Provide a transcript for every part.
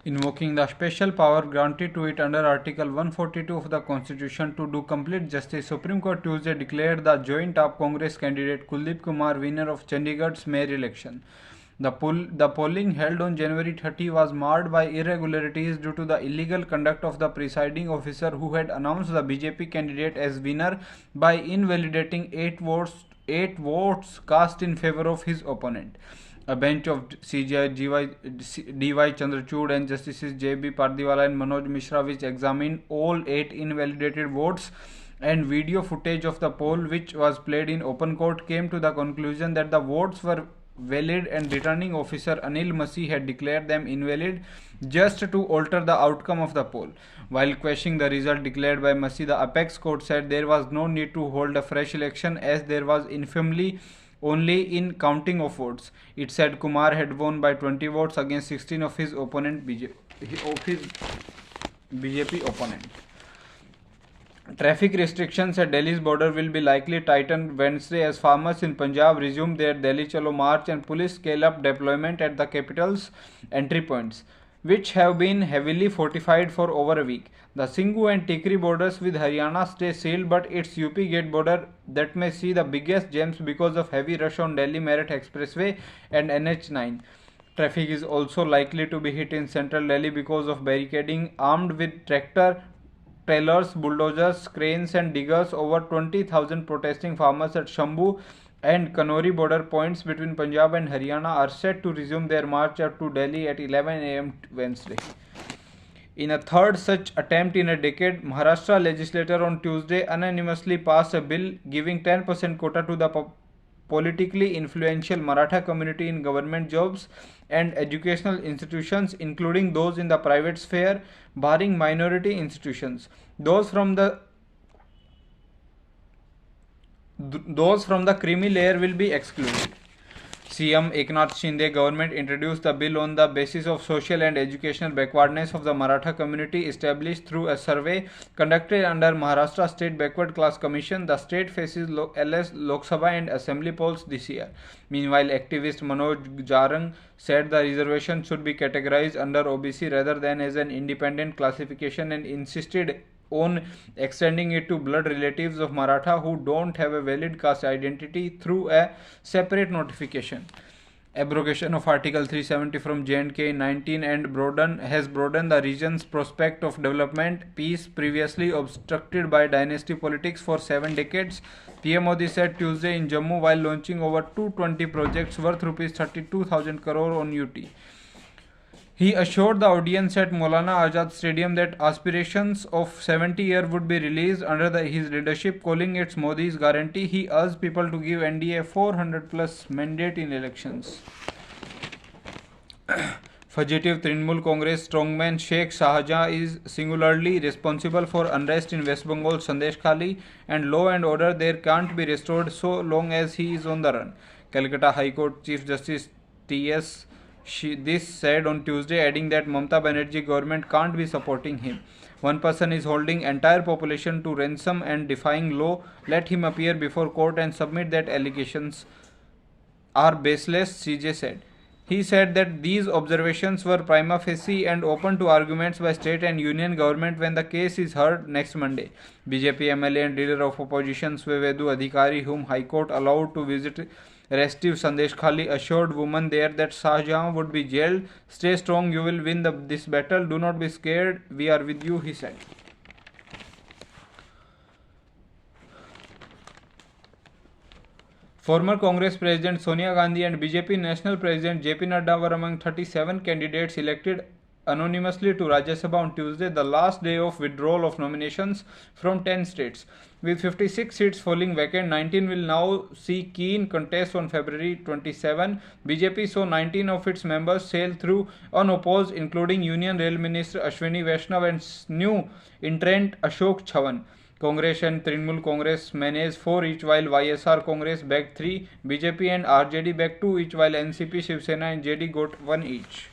invoking the special power granted to it under Article 142 of the Constitution to do complete justice. Supreme Court Tuesday declared the joint top Congress candidate Kuldeep Kumar winner of Chandigarh's mayor election. The polling held on January 30 was marred by irregularities due to the illegal conduct of the presiding officer, who had announced the BJP candidate as winner by invalidating eight votes cast in favor of his opponent. A bench of CJI D.Y. Chandrachud and Justices J.B. Pardiwala and Manoj Mishra, which examined all 8 invalidated votes and video footage of the poll, which was played in open court, came to the conclusion that the votes were valid, and returning officer Anil Masih had declared them invalid just to alter the outcome of the poll. While questioning the result declared by Masih, the apex court said there was no need to hold a fresh election as there was infirmity only in counting of votes. It said Kumar had won by 20 votes against 16 of his BJP opponent. Traffic restrictions at Delhi's border will be likely tightened Wednesday as farmers in Punjab resume their Delhi Chalo march and police scale up deployment at the capital's entry points, which have been heavily fortified for over a week. The Singhu and Tikri borders with Haryana stay sealed, but it's UP gate border that may see the biggest jams because of heavy rush on Delhi Meerut Expressway and NH9. Traffic is also likely to be hit in central Delhi because of barricading armed with tractor trailers, bulldozers, cranes and diggers. Over 20,000 protesting farmers at Shambhu and Kanori border points between Punjab and Haryana are set to resume their march up to Delhi at 11 am Wednesday. In a third such attempt in a decade, Maharashtra legislature on Tuesday unanimously passed a bill giving 10% quota to the politically influential Maratha community in government jobs and educational institutions, including those in the private sphere, barring minority institutions. Those from the creamy layer will be excluded. CM Eknath Shinde government introduced the bill on the basis of social and educational backwardness of the Maratha community established through a survey conducted under Maharashtra State Backward Class Commission. The state faces LS Lok Sabha and Assembly polls this year. Meanwhile, activist Manoj Jarang said the reservation should be categorized under OBC rather than as an independent classification, and insisted on extending it to blood relatives of Maratha who don't have a valid caste identity through a separate notification. Abrogation of Article 370 from J&K in 19 and has broadened the region's prospect of development, peace previously obstructed by dynasty politics for 7 decades. PM Modi said Tuesday in Jammu while launching over 220 projects worth Rs 32,000 crore on UT. He assured the audience at Maulana Azad Stadium that aspirations of 70 years would be released under his leadership, calling it Modi's guarantee. He urged people to give NDA 400 plus mandate in elections. Fugitive Trinamool Congress strongman Sheikh Shahjahan is singularly responsible for unrest in West Bengal's Sandesh and law and order there can't be restored so long as he is on the run. Calcutta High Court Chief Justice T.S. This said on Tuesday, adding that Mamata Banerjee government can't be supporting him. One person is holding entire population to ransom and defying law. Let him appear before court and submit that allegations are baseless, CJ said. He said that these observations were prima facie and open to arguments by state and union government when the case is heard next Monday. BJP MLA and leader of opposition Suvedu Adhikari, whom High Court allowed to visit restive Sandesh Khali, assured women there that Shahjahan would be jailed. Stay strong, you will win this battle. Do not be scared. We are with you, he said. Former Congress President Sonia Gandhi and BJP National President JP Nadda were among 37 candidates elected anonymously to Rajya Sabha on Tuesday, the last day of withdrawal of nominations from 10 states. With 56 seats falling vacant, 19 will now see keen contest on February 27. BJP saw 19 of its members sail through unopposed, including Union Rail Minister Ashwini Vaishnav and new entrant Ashok Chavan. Congress and Trinamool Congress managed 4 each, while YSR Congress bagged 3, BJP and RJD bagged 2 each, while NCP, Shiv Sena and JD got 1 each.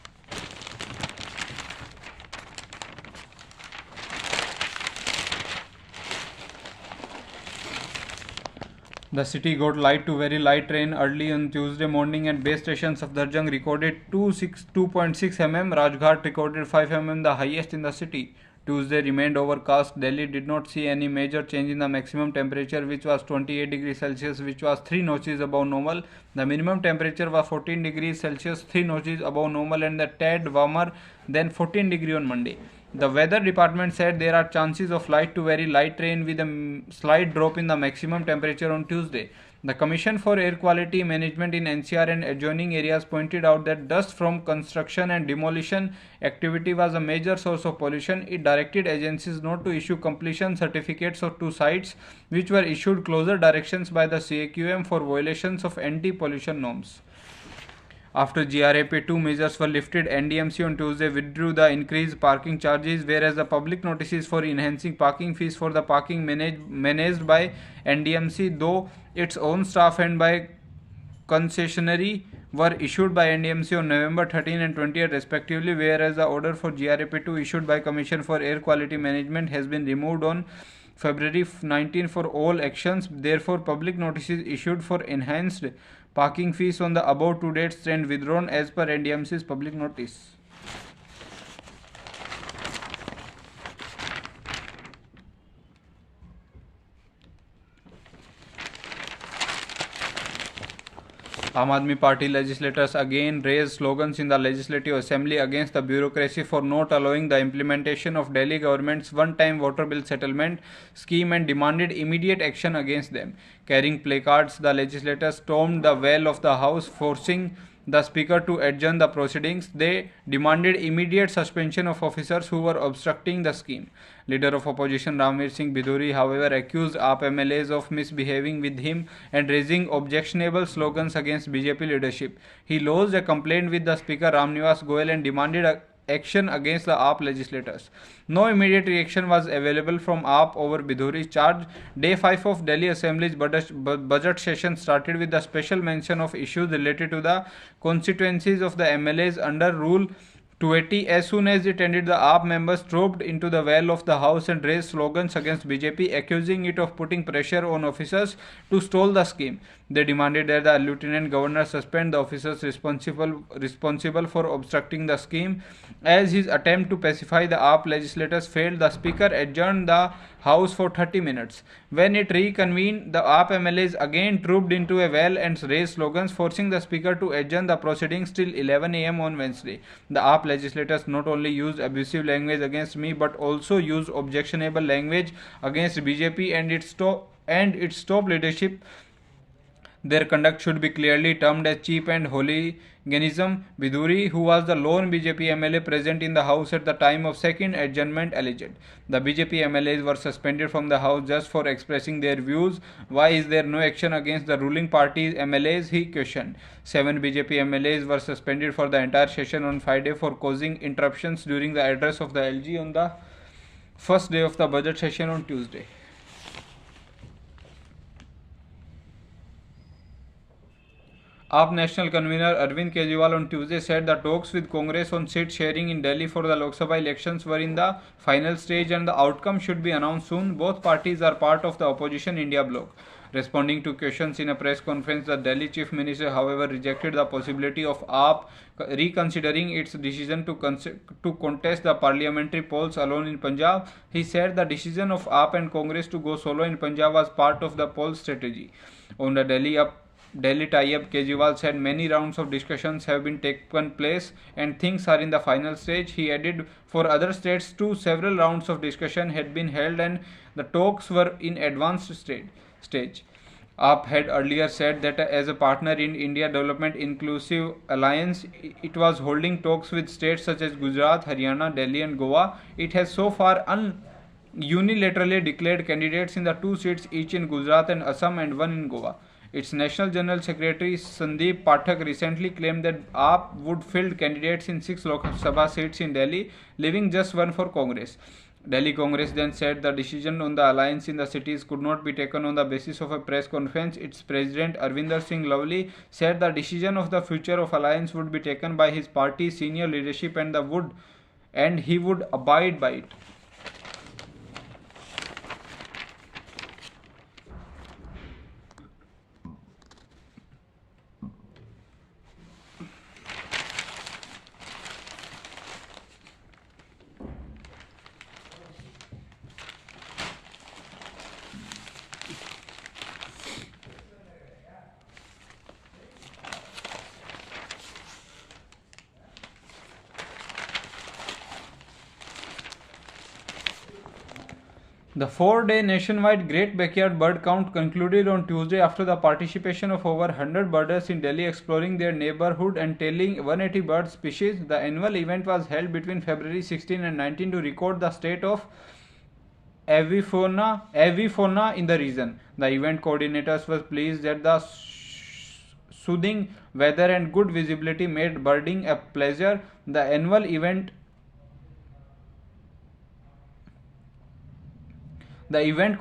The city got light to very light rain early on Tuesday morning, and base station Safdarjung recorded 2.6 mm. Rajghat recorded 5 mm, the highest in the city. Tuesday remained overcast. Delhi did not see any major change in the maximum temperature, which was 28 degrees Celsius, which was 3 notches above normal. The minimum temperature was 14 degrees Celsius, 3 notches above normal, and the tad warmer than 14 degrees on Monday. The weather department said there are chances of light to very light rain with a slight drop in the maximum temperature on Tuesday. The Commission for Air Quality Management in NCR and adjoining areas pointed out that dust from construction and demolition activity was a major source of pollution. It directed agencies not to issue completion certificates to sites which were issued closer directions by the CAQM for violations of anti-pollution norms. After GRAP, two measures were lifted. NDMC on Tuesday withdrew the increased parking charges, whereas the public notices for enhancing parking fees for the parking managed by NDMC, though its own staff and by concessionary, were issued by NDMC on November 13 and 20th respectively, whereas the order for GRAP2 issued by Commission for Air Quality Management has been removed on February 19 for all actions. Therefore, public notices issued for enhanced parking fees on the above two dates stand withdrawn as per NDMC's public notice. Aam Aadmi Party legislators again raised slogans in the Legislative Assembly against the bureaucracy for not allowing the implementation of Delhi government's one-time water bill settlement scheme and demanded immediate action against them. Carrying placards, the legislators stormed the well of the House, forcing the Speaker to adjourn the proceedings. They demanded immediate suspension of officers who were obstructing the scheme. Leader of opposition Ranveer Singh Biduri, however, accused AAP MLAs of misbehaving with him and raising objectionable slogans against BJP leadership. He lodged a complaint with the Speaker Ramnivas Goyal and demanded action against the AAP legislators. No immediate reaction was available from AAP over Biduri's charge. Day 5 of Delhi Assembly's budget session started with the special mention of issues related to the constituencies of the MLAs under Rule 280. As soon as it ended, the AAP members strobed into the well of the House and raised slogans against BJP, accusing it of putting pressure on officers to stall the scheme. They demanded that the Lieutenant Governor suspend the officers responsible for obstructing the scheme. As his attempt to pacify the AAP legislators failed, the Speaker adjourned the House for 30 minutes. When it reconvened, the AAP MLAs again trooped into a well and raised slogans, forcing the Speaker to adjourn the proceedings till 11 am on Wednesday. The AAP legislators not only used abusive language against me but also used objectionable language against BJP and its top leadership. Their conduct should be clearly termed as cheap and hooliganism. Biduri, who was the lone BJP MLA present in the House at the time of second adjournment, alleged the BJP MLAs were suspended from the House just for expressing their views. Why is there no action against the ruling party's MLAs? He questioned. 7 BJP MLAs were suspended for the entire session on Friday for causing interruptions during the address of the LG on the first day of the budget session on Tuesday. AAP National Convener Arvind Kejriwal on Tuesday said the talks with Congress on seat sharing in Delhi for the Lok Sabha elections were in the final stage and the outcome should be announced soon. Both parties are part of the opposition India bloc. Responding to questions in a press conference, the Delhi Chief Minister, however, rejected the possibility of AAP reconsidering its decision to contest the parliamentary polls alone in Punjab. He said the decision of AAP and Congress to go solo in Punjab was part of the poll strategy. On the Delhi tie-up, Kejriwal said many rounds of discussions have been taken place and things are in the final stage. He added for other states too, several rounds of discussion had been held and the talks were in advanced stage. AAP had earlier said that as a partner in India Development Inclusive Alliance, it was holding talks with states such as Gujarat, Haryana, Delhi and Goa. It has so far unilaterally declared candidates in the 2 seats each in Gujarat and Assam and 1 in Goa. Its National General Secretary Sandeep Pathak recently claimed that AAP would field candidates in 6 Lok Sabha seats in Delhi, leaving just 1 for Congress. Delhi Congress then said the decision on the alliance in the cities could not be taken on the basis of a press conference. Its President Arvinder Singh Lovely said the decision of the future of alliance would be taken by his party's senior leadership and he would abide by it. The 4-day nationwide Great Backyard Bird Count concluded on Tuesday after the participation of over 100 birders in Delhi exploring their neighborhood and tailing 180 bird species. The annual event was held between February 16 and 19 to record the state of avifauna in the region. The event coordinators were pleased that the soothing weather and good visibility made birding a pleasure. The annual event The annual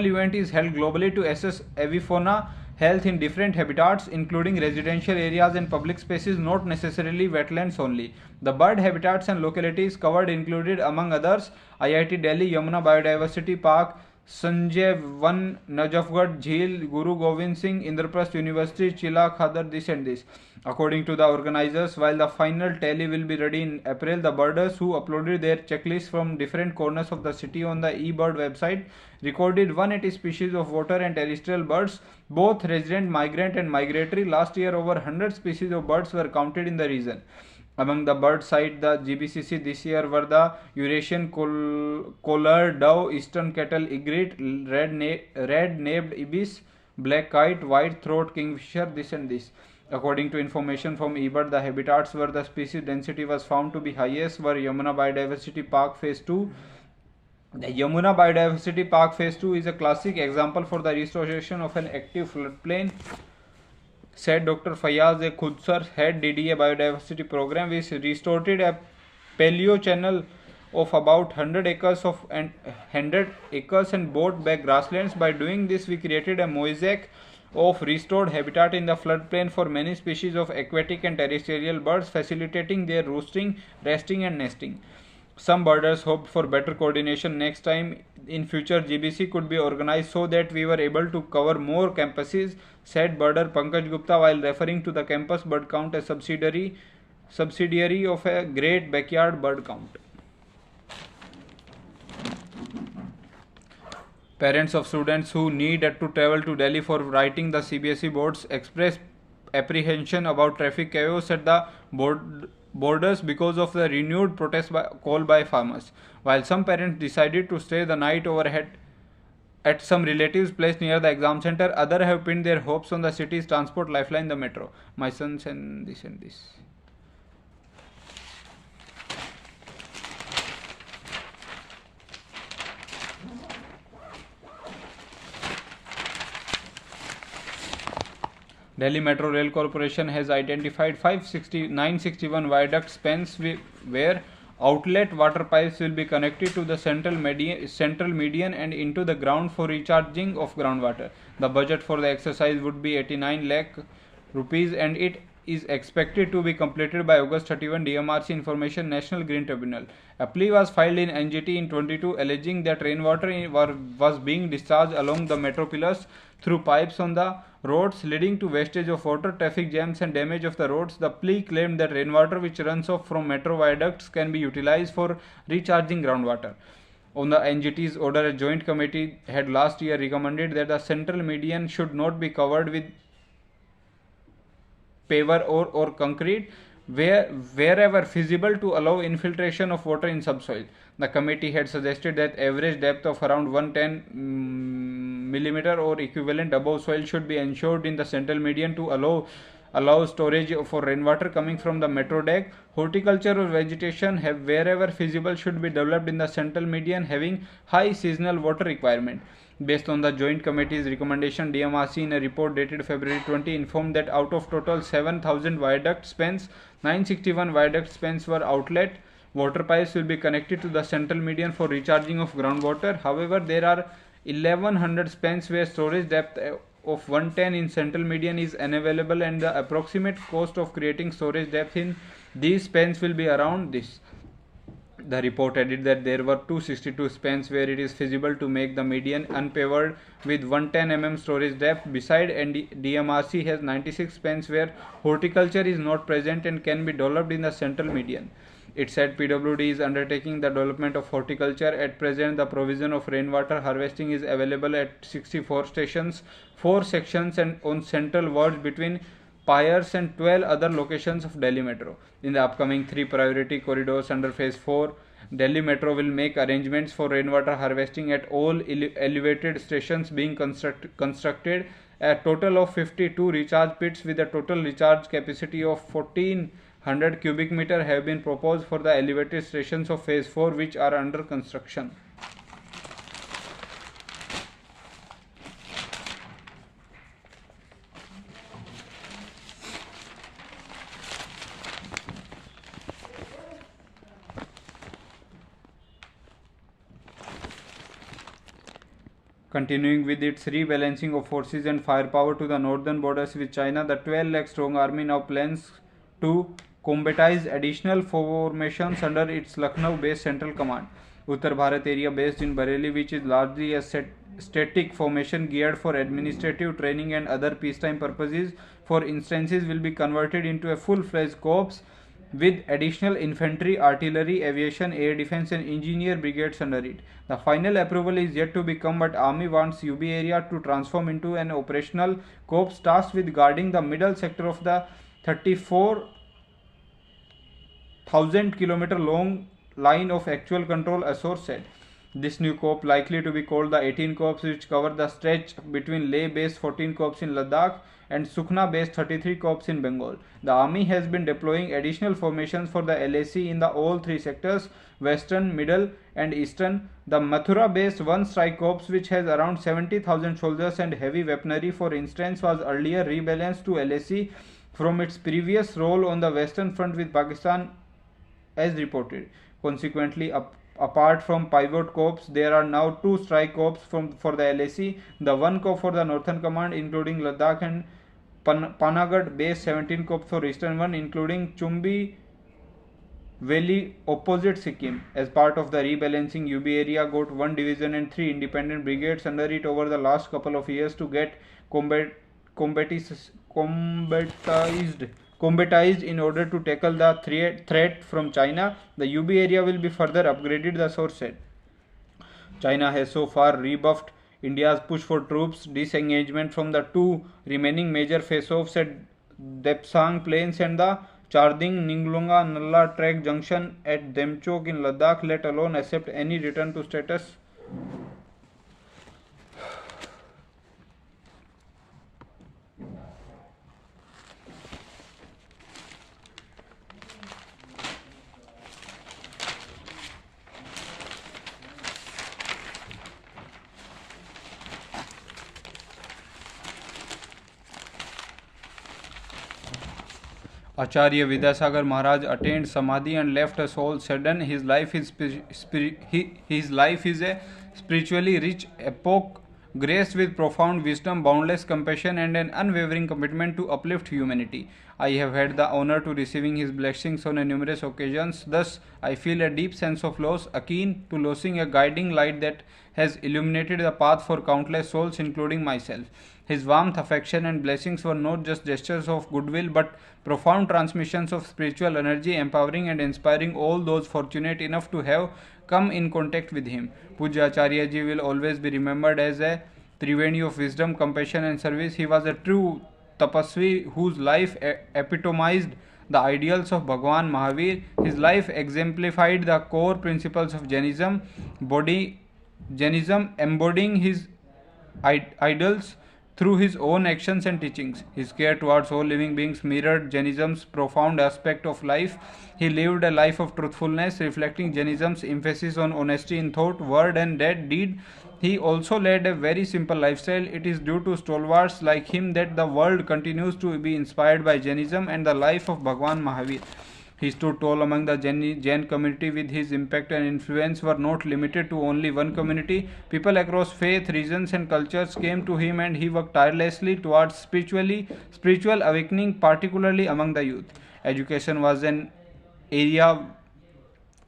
event is held globally to assess avifauna health in different habitats, including residential areas and public spaces, not necessarily wetlands only. The bird habitats and localities covered included, among others, IIT Delhi Yamuna Biodiversity Park, Sanjay Van Najafgarh Jheel, Guru Govind Singh, Indraprasth University, Chila Khadar, this and this. According to the organizers, while the final tally will be ready in April, the birders who uploaded their checklists from different corners of the city on the eBird website recorded 180 species of water and terrestrial birds, both resident, migrant and migratory. Last year, over 100 species of birds were counted in the region. Among the birds sighted the GBCC this year were the Eurasian collared dove, eastern kettle egret, red-nabbed ibis, black kite, white-throat kingfisher, this and this. According to information from eBird, the habitats where the species density was found to be highest were Yamuna Biodiversity Park Phase 2. The Yamuna Biodiversity Park Phase 2 is a classic example for the restoration of an active floodplain, said Dr. Fayaz Khudsar, head DDA Biodiversity Program, which restored a paleo channel of about 100 acres and brought back grasslands. By doing this, we created a mosaic of restored habitat in the floodplain for many species of aquatic and terrestrial birds, facilitating their roosting, resting and nesting. Some birders hoped for better coordination next time in future GBC could be organized so that we were able to cover more campuses, said birder Pankaj Gupta while referring to the campus bird count as subsidiary of a Great Backyard Bird Count. Parents of students who needed to travel to Delhi for writing the CBSE boards expressed apprehension about traffic chaos at the borders because of the renewed protest called by farmers. While some parents decided to stay the night overhead at some relatives' place near the exam center, others have pinned their hopes on the city's transport lifeline, the metro. My sons and this and this. Delhi Metro Rail Corporation has identified 961 viaduct spans where outlet water pipes will be connected to the central median and into the ground for recharging of groundwater. The budget for the exercise would be 89 lakh rupees and it is expected to be completed by August 31. DMRC Information National Green Tribunal. A plea was filed in NGT in 22 alleging that rainwater was being discharged along the metro pillars through pipes on the roads, leading to wastage of water, traffic jams and damage of the roads. The plea claimed that rainwater which runs off from metro viaducts can be utilized for recharging groundwater. On the NGT's order, a joint committee had last year recommended that the central median should not be covered with paver or concrete wherever feasible to allow infiltration of water in subsoil. The committee had suggested that average depth of around 110 millimeter or equivalent above soil should be ensured in the central median to allow storage for rainwater coming from the metro deck. Horticulture or vegetation wherever feasible should be developed in the central median having high seasonal water requirement. Based on the Joint Committee's recommendation, DMRC in a report dated February 20 informed that out of total 7,000 viaduct spans, 961 viaduct spans were outlet water pipes will be connected to the central median for recharging of groundwater. However, there are 1100 spans where storage depth of 110 in central median is unavailable and the approximate cost of creating storage depth in these spans will be around this. The report added that there were 262 spans where it is feasible to make the median unpavered with 110 mm storage depth. Beside, DMRC has 96 spans where horticulture is not present and can be developed in the central median. It said PWD is undertaking the development of horticulture. At present, the provision of rainwater harvesting is available at 64 stations, 4 sections and on central wards between Pyres and 12 other locations of Delhi Metro. In the upcoming 3 priority corridors under Phase 4, Delhi Metro will make arrangements for rainwater harvesting at all elevated stations being constructed. A total of 52 recharge pits with a total recharge capacity of 1400 cubic meter have been proposed for the elevated stations of phase 4 which are under construction. Continuing with its rebalancing of forces and firepower to the northern borders with China, the 12 lakh strong army now plans to combatize additional formations under its Lucknow based Central Command. Uttar Bharat area based in Bareilly, which is largely a static formation geared for administrative training and other peacetime purposes, for instances, will be converted into a full fledged corps with additional infantry, artillery, aviation, air defense and engineer brigades under it. The final approval is yet to become, but Army wants UB area to transform into an operational corps tasked with guarding the middle sector of the 34,000 km long line of actual control, a source said. This new corps, likely to be called the 18 Corps, which cover the stretch between Leh-based 14 Corps in Ladakh and Sukhna-based 33 Corps in Bengal. The army has been deploying additional formations for the LAC in the all three sectors, western, middle and eastern. The Mathura-based 1 Strike Corps, which has around 70,000 soldiers and heavy weaponry, for instance, was earlier rebalanced to LAC from its previous role on the western front with Pakistan, as reported. Consequently, apart from pivot corps, there are now 2 strike corps for the LAC, the 1 corps for the Northern Command including Ladakh and Panagarh based 17 corps for Eastern one including Chumbi Valley opposite Sikkim. As part of the rebalancing, UB area got 1 division and 3 independent brigades under it over the last couple of years to get combatized in order to tackle the threat from China. The UB area will be further upgraded, the source said. China has so far rebuffed India's push for troops disengagement from the 2 remaining major face-offs at Depsang Plains and the Charding Ninglunga Nalla Trek Junction at Demchok in Ladakh, let alone accept any return to status. Acharya Vidyasagar Maharaj attained Samadhi and left a soul saddened. His life is a spiritually rich epoch graced with profound wisdom, boundless compassion and an unwavering commitment to uplift humanity. I have had the honor to receiving his blessings on numerous occasions. Thus, I feel a deep sense of loss, akin to losing a guiding light that has illuminated the path for countless souls, including myself. His warmth, affection and blessings were not just gestures of goodwill but profound transmissions of spiritual energy, empowering and inspiring all those fortunate enough to have come in contact with him. Pujya Acharya Ji will always be remembered as a Triveni of wisdom, compassion and service. He was a true tapasvi whose life epitomized the ideals of Bhagwan Mahavir. His life exemplified the core principles of Jainism, embodying his ideals through his own actions and teachings. His care towards all living beings mirrored Jainism's profound aspect of life. He lived a life of truthfulness, reflecting Jainism's emphasis on honesty in thought, word and deed. He also led a very simple lifestyle. It is due to stalwarts like him that the world continues to be inspired by Jainism and the life of Bhagwan Mahavir. He stood tall among the Jain community. With his impact and influence were not limited to only one community. People across faith, regions and cultures came to him and he worked tirelessly towards spiritual awakening, particularly among the youth. Education was an area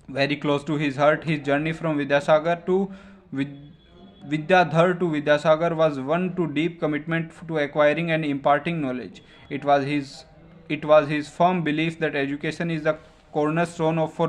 very close to his heart. His journey from Vidyasagar to Vidyadhar to Vidyasagar was one to deep commitment to acquiring and imparting knowledge. It was his firm belief that education is the cornerstone for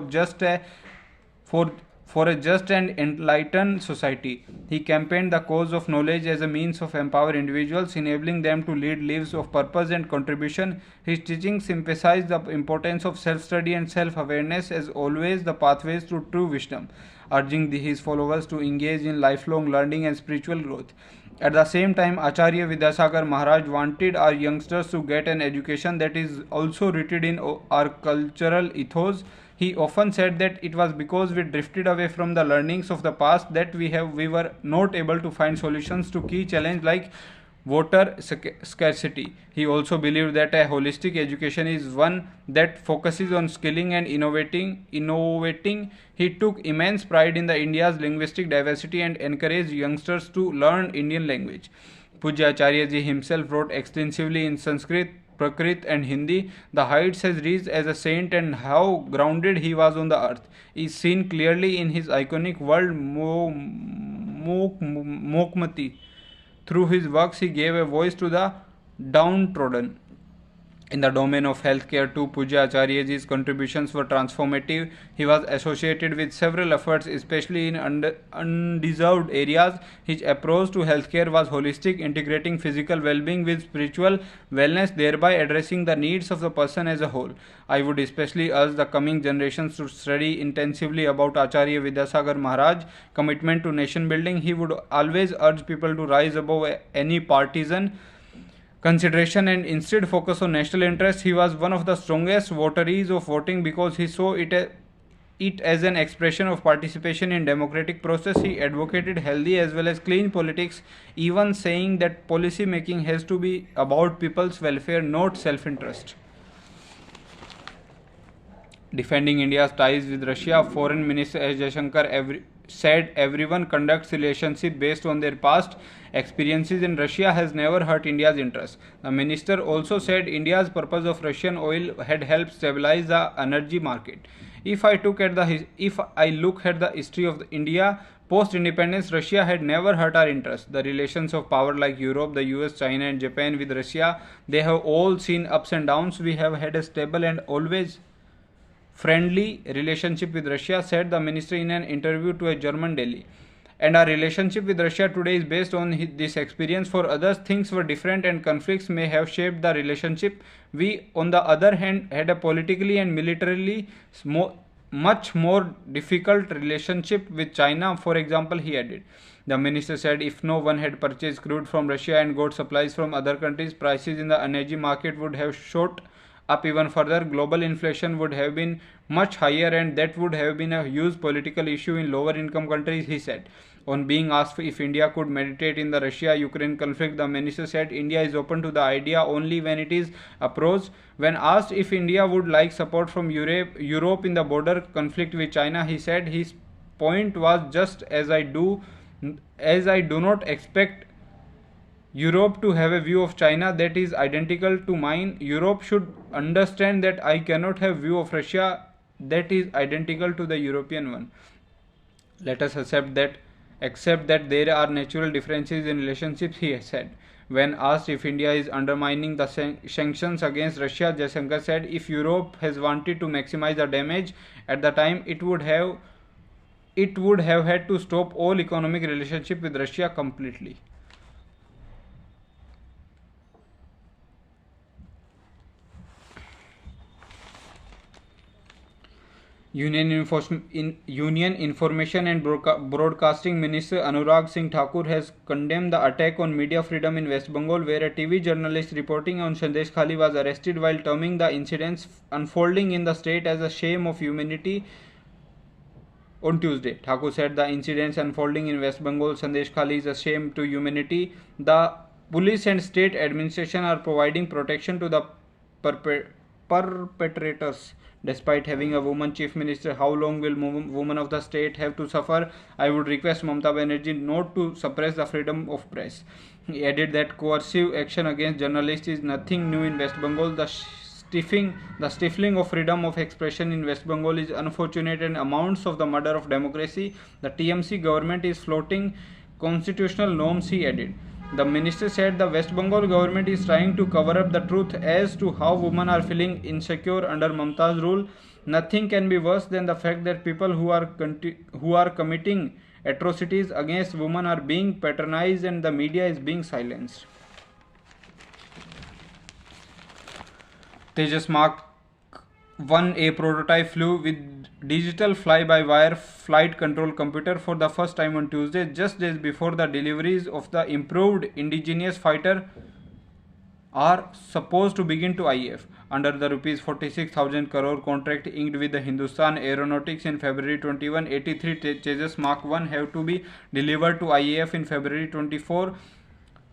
for a just and enlightened society. He campaigned the cause of knowledge as a means of empower individuals, enabling them to lead lives of purpose and contribution. His teachings emphasized the importance of self-study and self-awareness as always the pathways to true wisdom, urging his followers to engage in lifelong learning and spiritual growth. At the same time, Acharya Vidyasagar Maharaj wanted our youngsters to get an education that is also rooted in our cultural ethos. He often said that it was because we drifted away from the learnings of the past that we were not able to find solutions to key challenges like water scarcity. He also believed that a holistic education is one that focuses on skilling and innovating. He took immense pride in the India's linguistic diversity and encouraged youngsters to learn Indian language. Pujya Acharya ji himself wrote extensively in Sanskrit, Prakrit and Hindi. The heights has reached as a saint, and how grounded he was on the earth is seen clearly in his iconic world Mokmati. Through his works, he gave a voice to the downtrodden. In the domain of healthcare too, Pujya Acharyaji's contributions were transformative. He was associated with several efforts, especially in undeserved areas. His approach to healthcare was holistic, integrating physical well-being with spiritual wellness, thereby addressing the needs of the person as a whole. I would especially urge the coming generations to study intensively about Acharya Vidyasagar Maharaj's commitment to nation building. He would always urge people to rise above any partisan consideration and instead focus on national interest. He was one of the strongest votaries of voting because he saw it as an expression of participation in democratic process. He advocated healthy as well as clean politics, even saying that policy making has to be about people's welfare, not self-interest. Defending India's ties with Russia, Foreign Minister S. Jaishankar said everyone conducts relationship based on their past experiences and Russia has never hurt India's interests. The minister also said India's purpose of Russian oil had helped stabilize the energy market. If I look at the history of India post-independence, Russia had never hurt our interests. The relations of power like Europe, the US, China and Japan with Russia, they have all seen ups and downs. We have had a stable and always friendly relationship with Russia, said the minister in an interview to a German daily. And our relationship with Russia today is based on this experience. For others, things were different and conflicts may have shaped the relationship. We, on the other hand, had a politically and militarily much more difficult relationship with China, for example, he added. The minister said if no one had purchased crude from Russia and got supplies from other countries, prices in the energy market would have shot up even further. Global inflation would have been much higher and that would have been a huge political issue in lower income countries, he said. On being asked if India could mediate in the Russia-Ukraine conflict, the minister said India is open to the idea only when it is approached. When asked if India would like support from Europe in the border conflict with China, he said his point was just as I do not expect Europe to have a view of China that is identical to mine. Europe should understand that I cannot have view of Russia that is identical to the European one. Let us accept that there are natural differences in relationships, he said. When asked if India is undermining the sanctions against Russia, Jaishankar said if Europe has wanted to maximize the damage at the time, it would have had to stop all economic relationship with Russia completely. Union Information and Broadcasting Minister Anurag Singh Thakur has condemned the attack on media freedom in West Bengal, where a TV journalist reporting on Sandesh Khali was arrested while terming the incidents unfolding in the state as a shame of humanity. On Tuesday, Thakur said the incidents unfolding in West Bengal, Sandesh Khali, is a shame to humanity. The police and state administration are providing protection to the perpetrators. Despite having a woman chief minister, how long will women of the state have to suffer? I would request Mamata Banerjee not to suppress the freedom of press. He added that coercive action against journalists is nothing new in West Bengal. The stifling of freedom of expression in West Bengal is unfortunate and amounts of the murder of democracy. The TMC government is flouting constitutional norms, he added. The minister said the West Bengal government is trying to cover up the truth as to how women are feeling insecure under Mamta's rule. Nothing can be worse than the fact that people who are committing atrocities against women are being patronized and the media is being silenced. Tejas Mark 1A prototype flew with digital fly-by-wire flight control computer for the first time on Tuesday, just days before the deliveries of the improved indigenous fighter are supposed to begin to IAF. Under the rupees 46,000 crore contract inked with the Hindustan Aeronautics in February 21, 83 Tejas Mark 1 have to be delivered to IAF in February 24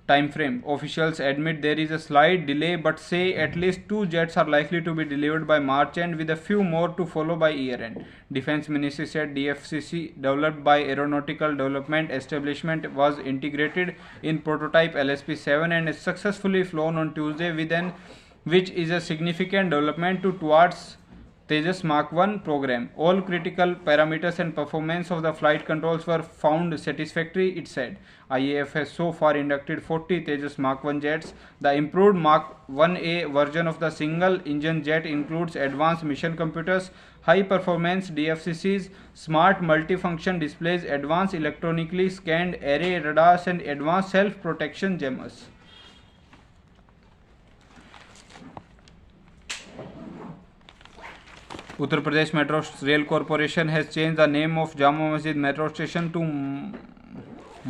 time frame. Officials admit there is a slight delay but say at least 2 jets are likely to be delivered by March end, with a few more to follow by year end. Defense Ministry said DFCC, developed by Aeronautical Development Establishment, was integrated in prototype LSP-7 and is successfully flown on Tuesday, which is a significant development towards Tejas Mark 1 program. All critical parameters and performance of the flight controls were found satisfactory, it said. IAF has so far inducted 40 Tejas Mark 1 jets. The improved Mark 1A version of the single-engine jet includes advanced mission computers, high-performance DFCCs, smart multifunction displays, advanced electronically scanned array radars, and advanced self-protection jammers. Uttar Pradesh Metro Rail Corporation has changed the name of Jama Masjid Metro Station to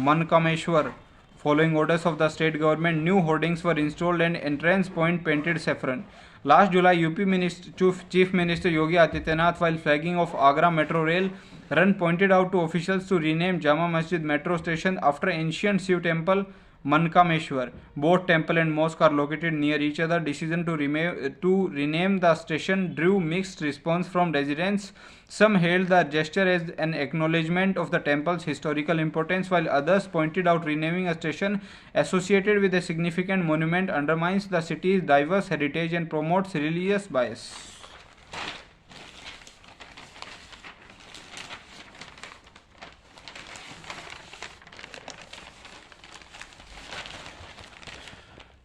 Mankameshwar. Following orders of the state government, new hoardings were installed and entrance point painted saffron. Last July, Chief Minister Yogi Adityanath, while flagging of Agra Metro Rail run, pointed out to officials to rename Jama Masjid Metro Station after ancient Shiv temple Mankameshwar. Both temple and mosque are located near each other. Decision to rename the station drew mixed response from residents. Some hailed the gesture as an acknowledgement of the temple's historical importance, while others pointed out renaming a station associated with a significant monument undermines the city's diverse heritage and promotes religious bias.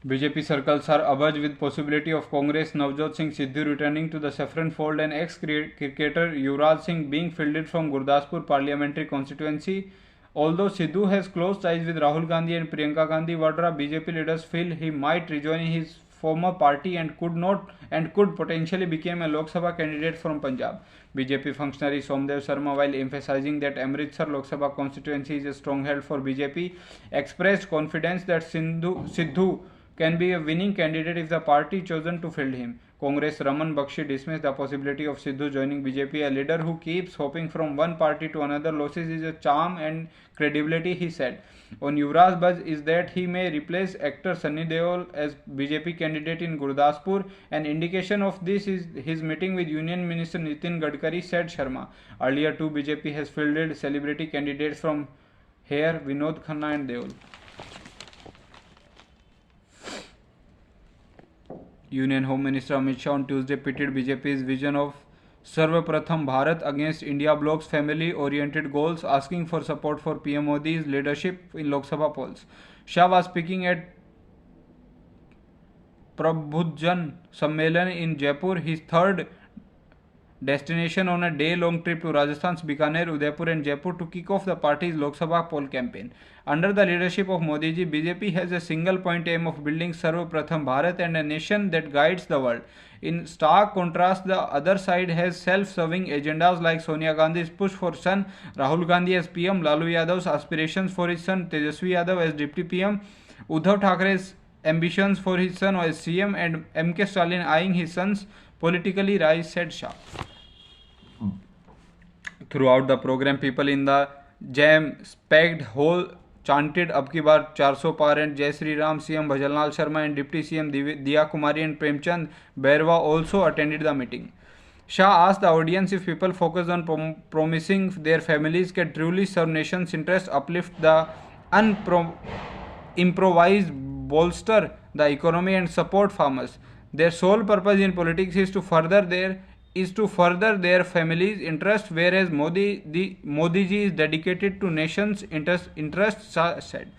BJP circles are abuzz with possibility of Congress Navjot Singh Sidhu returning to the saffron fold and ex-cricketer Yuvraj Singh being fielded from Gurdaspur parliamentary constituency. Although Sidhu has close ties with Rahul Gandhi and Priyanka Gandhi Vadra, BJP leaders feel he might rejoin his former party and could potentially become a Lok Sabha candidate from Punjab. BJP functionary Somdev Sharma, while emphasizing that Amritsar Lok Sabha constituency is a stronghold for BJP, expressed confidence that Sidhu can be a winning candidate if the party chosen to field him. Congress Raman Bakshi dismissed the possibility of Sidhu joining BJP. A leader who keeps hopping from one party to another loses his charm and credibility, he said. On Yuvraj buzz is that he may replace actor Sunny Deol as BJP candidate in Gurdaspur. An indication of this is his meeting with Union Minister Nitin Gadkari, said Sharma. Earlier too, BJP has fielded celebrity candidates from here, Vinod Khanna and Deol. Union Home Minister Amit Shah on Tuesday pitted BJP's vision of Sarva Pratham Bharat against India Bloc's family-oriented goals, asking for support for PM Modi's leadership in Lok Sabha polls. Shah was speaking at Prabhujan Sammelan in Jaipur, his third destination on a day-long trip to Rajasthan's Bikaner, Udaipur and Jaipur to kick off the party's Lok Sabha poll campaign. Under the leadership of Modi ji, BJP has a single-point aim of building Sarva Pratham Bharat and a nation that guides the world. In stark contrast, the other side has self-serving agendas like Sonia Gandhi's push for son Rahul Gandhi as PM, Lalu Yadav's aspirations for his son Tejasvi Yadav as Deputy PM, Uddhav Thackeray's ambitions for his son as CM, and MK Stalin eyeing his son's politically rise, said Shah. Throughout the program, people in the jam-packed hall chanted "Ab ki baar 400 par" and "Jai Shri Ram." CM Bhajalal Sharma and Deputy CM Diya Kumari and Premchand Bairwa also attended the meeting. Shah asked the audience if people focused on promising their families can truly serve nation's interests, uplift the improvised, bolster the economy and support farmers. Their sole purpose in politics is to further their family's interest, whereas Modi ji is dedicated to nation's interests, said.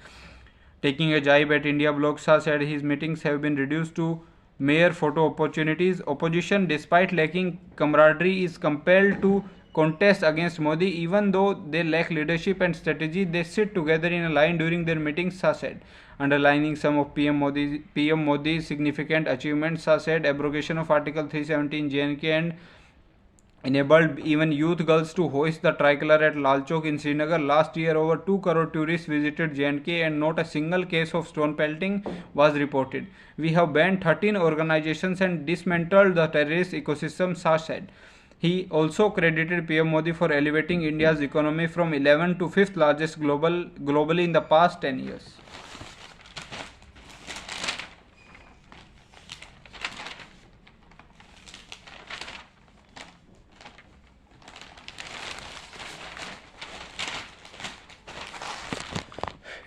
Taking a jibe at India, Blok Shah said his meetings have been reduced to mere photo opportunities. Opposition, despite lacking camaraderie, is compelled to contest against Modi. Even though they lack leadership and strategy, they sit together in a line during their meetings, Shah said. Underlining some of PM Modi's significant achievements, Shah said abrogation of Article 370 in JNK and enabled even youth girls to hoist the tricolor at Lal Chowk in Srinagar. Last year, over 2 crore tourists visited JNK and not a single case of stone pelting was reported. We have banned 13 organizations and dismantled the terrorist ecosystem, Shah said. He also credited PM Modi for elevating India's economy from 11th to 5th largest globally in the past 10 years.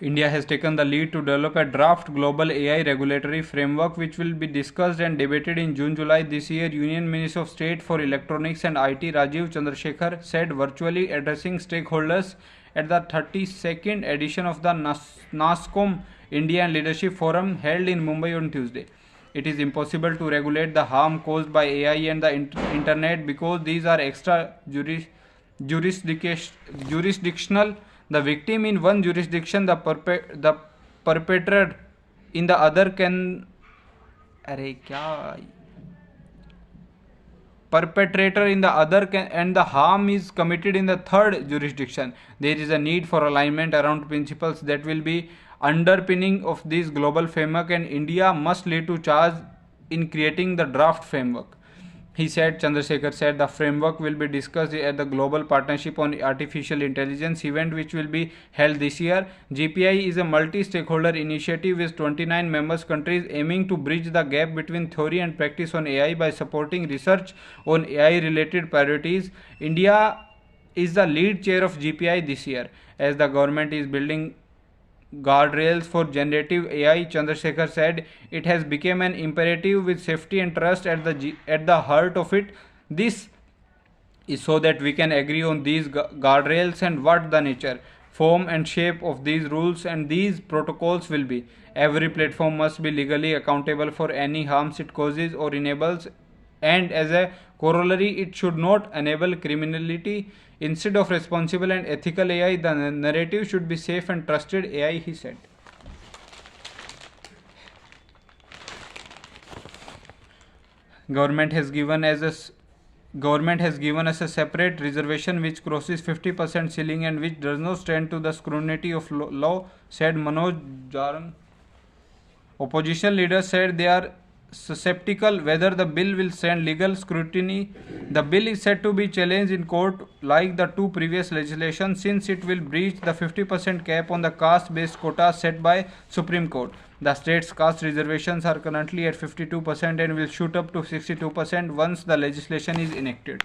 India has taken the lead to develop a draft global AI regulatory framework which will be discussed and debated in June-July this year. Union Minister of State for Electronics and IT Rajiv Chandrasekhar said virtually addressing stakeholders at the 32nd edition of the NASSCOM India and Leadership Forum held in Mumbai on Tuesday. It is impossible to regulate the harm caused by AI and the internet because these are extra jurisdictional. The victim in one jurisdiction, the perpetrator in the other perpetrator in the other and the harm is committed in the third jurisdiction. There is a need for alignment around principles that will be underpinning of this global framework, and India must lead to charge in creating the draft framework. He said, Chandrasekhar said the framework will be discussed at the Global Partnership on Artificial Intelligence event which will be held this year. GPI is a multi-stakeholder initiative with 29 member countries aiming to bridge the gap between theory and practice on AI by supporting research on AI-related priorities. India is the lead chair of GPI this year. As the government is building guardrails for generative AI, Chandrasekhar said it has become an imperative with safety and trust at the heart of it. This is so that we can agree on these guardrails and what the nature, form and shape of these rules and these protocols will be. Every platform must be legally accountable for any harms it causes or enables, and as a corollary, it should not enable criminality. Instead of responsible and ethical AI, the narrative should be safe and trusted AI, he said. Government has given us a separate reservation which crosses 50% ceiling and which does not stand to the scrutiny of law, said Manoj Jaran. Opposition leaders said they are skeptical whether the bill will stand legal scrutiny. The bill is said to be challenged in court like the two previous legislation since it will breach the 50% cap on the caste-based quota set by Supreme Court. The state's caste reservations are currently at 52% and will shoot up to 62% once the legislation is enacted.